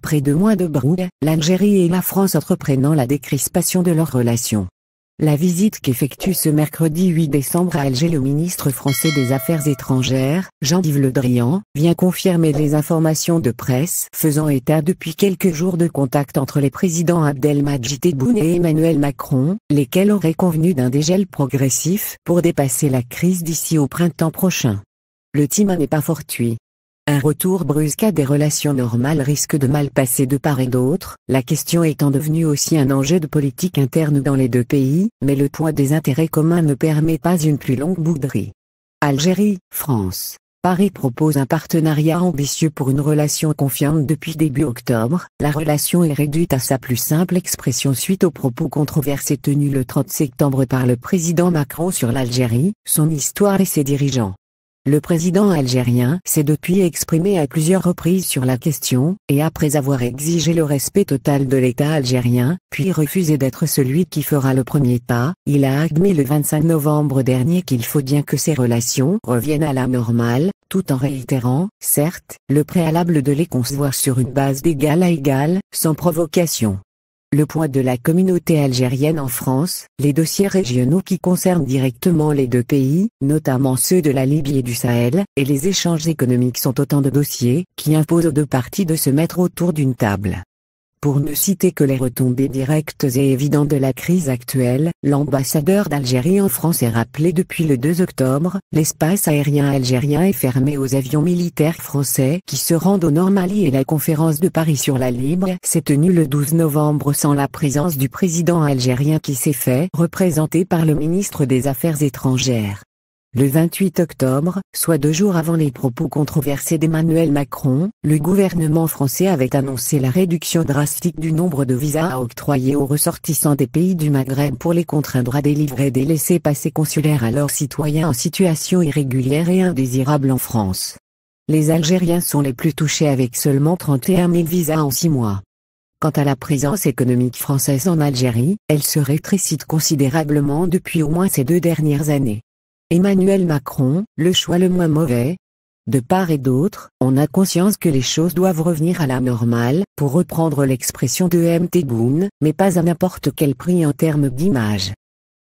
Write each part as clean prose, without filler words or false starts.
Après 2 mois de brouille, l'Algérie et la France entreprenant la décrispation de leurs relations. La visite qu'effectue ce mercredi 8 décembre à Alger le ministre français des Affaires étrangères, Jean-Yves Le Drian, vient confirmer les informations de presse faisant état depuis quelques jours de contacts entre les présidents Abdelmadjid Tebboune et Emmanuel Macron, lesquels auraient convenu d'un dégel progressif pour dépasser la crise d'ici au printemps prochain. Le timing n'est pas fortuit. Un retour brusque à des relations normales risque de mal passer de part et d'autre, la question étant devenue aussi un enjeu de politique interne dans les deux pays, mais le poids des intérêts communs ne permet pas une plus longue bouderie. Algérie, France. Paris propose un partenariat ambitieux pour une relation confiante depuis début octobre. La relation est réduite à sa plus simple expression suite aux propos controversés tenus le 30 septembre par le président Macron sur l'Algérie, son histoire et ses dirigeants. Le président algérien s'est depuis exprimé à plusieurs reprises sur la question, et après avoir exigé le respect total de l'État algérien, puis refusé d'être celui qui fera le premier pas, il a admis le 25 novembre dernier qu'il faut bien que ces relations reviennent à la normale, tout en réitérant, certes, le préalable de les concevoir sur une base d'égal à égal, sans provocation. Le poids de la communauté algérienne en France, les dossiers régionaux qui concernent directement les deux pays, notamment ceux de la Libye et du Sahel, et les échanges économiques sont autant de dossiers qui imposent aux deux parties de se mettre autour d'une table. Pour ne citer que les retombées directes et évidentes de la crise actuelle, l'ambassadeur d'Algérie en France est rappelé depuis le 2 octobre, l'espace aérien algérien est fermé aux avions militaires français qui se rendent au Nord Mali et la conférence de Paris sur la Libye s'est tenue le 12 novembre sans la présence du président algérien qui s'est fait représenter par le ministre des Affaires étrangères. Le 28 octobre, soit 2 jours avant les propos controversés d'Emmanuel Macron, le gouvernement français avait annoncé la réduction drastique du nombre de visas à octroyer aux ressortissants des pays du Maghreb pour les contraindre à délivrer des laissez-passer consulaires à leurs citoyens en situation irrégulière et indésirable en France. Les Algériens sont les plus touchés avec seulement 31 000 visas en 6 mois. Quant à la présence économique française en Algérie, elle se rétrécit considérablement depuis au moins ces 2 dernières années. Emmanuel Macron, le choix le moins mauvais. De part et d'autre, on a conscience que les choses doivent revenir à la normale, pour reprendre l'expression de M. Tebboune, mais pas à n'importe quel prix en termes d'image.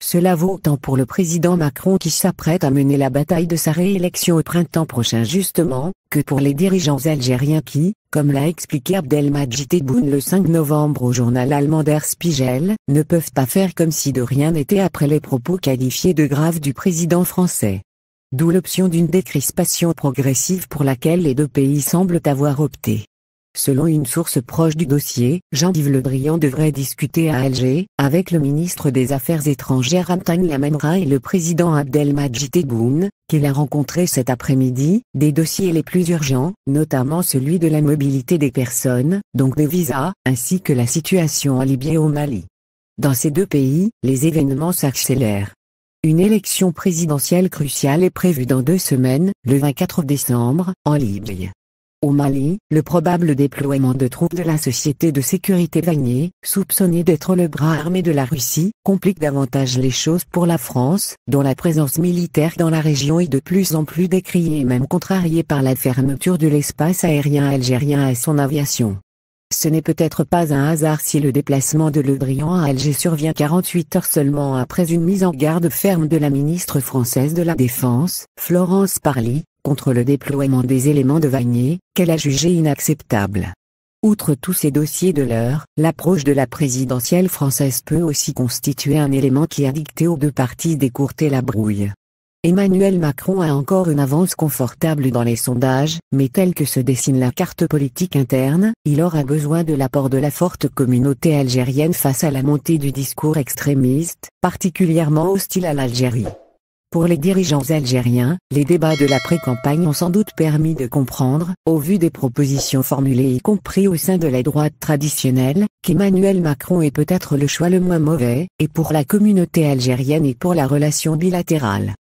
Cela vaut autant pour le président Macron qui s'apprête à mener la bataille de sa réélection au printemps prochain justement, que pour les dirigeants algériens qui, comme l'a expliqué Abdelmadjid Tebboune le 5 novembre au journal allemand Der Spiegel, ne peuvent pas faire comme si de rien n'était après les propos qualifiés de graves du président français. D'où l'option d'une décrispation progressive pour laquelle les deux pays semblent avoir opté. Selon une source proche du dossier, Jean-Yves Le Drian devrait discuter à Alger, avec le ministre des Affaires étrangères Amtan Lamamra et le président Abdelmadjid Tebboune, qu'il a rencontré cet après-midi, des dossiers les plus urgents, notamment celui de la mobilité des personnes, donc des visas, ainsi que la situation en Libye et au Mali. Dans ces deux pays, les événements s'accélèrent. Une élection présidentielle cruciale est prévue dans 2 semaines, le 24 décembre, en Libye. Au Mali, le probable déploiement de troupes de la société de sécurité Wagner, soupçonné d'être le bras armé de la Russie, complique davantage les choses pour la France, dont la présence militaire dans la région est de plus en plus décriée et même contrariée par la fermeture de l'espace aérien algérien à son aviation. Ce n'est peut-être pas un hasard si le déplacement de Le Drian à Alger survient 48 heures seulement après une mise en garde ferme de la ministre française de la Défense, Florence Parly, contre le déploiement des éléments de Wagner, qu'elle a jugé inacceptable. Outre tous ces dossiers de l'heure, l'approche de la présidentielle française peut aussi constituer un élément qui a dicté aux deux parties d'écourter la brouille. Emmanuel Macron a encore une avance confortable dans les sondages, mais telle que se dessine la carte politique interne, il aura besoin de l'apport de la forte communauté algérienne face à la montée du discours extrémiste, particulièrement hostile à l'Algérie. Pour les dirigeants algériens, les débats de la pré-campagne ont sans doute permis de comprendre, au vu des propositions formulées y compris au sein de la droite traditionnelle, qu'Emmanuel Macron est peut-être le choix le moins mauvais, et pour la communauté algérienne et pour la relation bilatérale.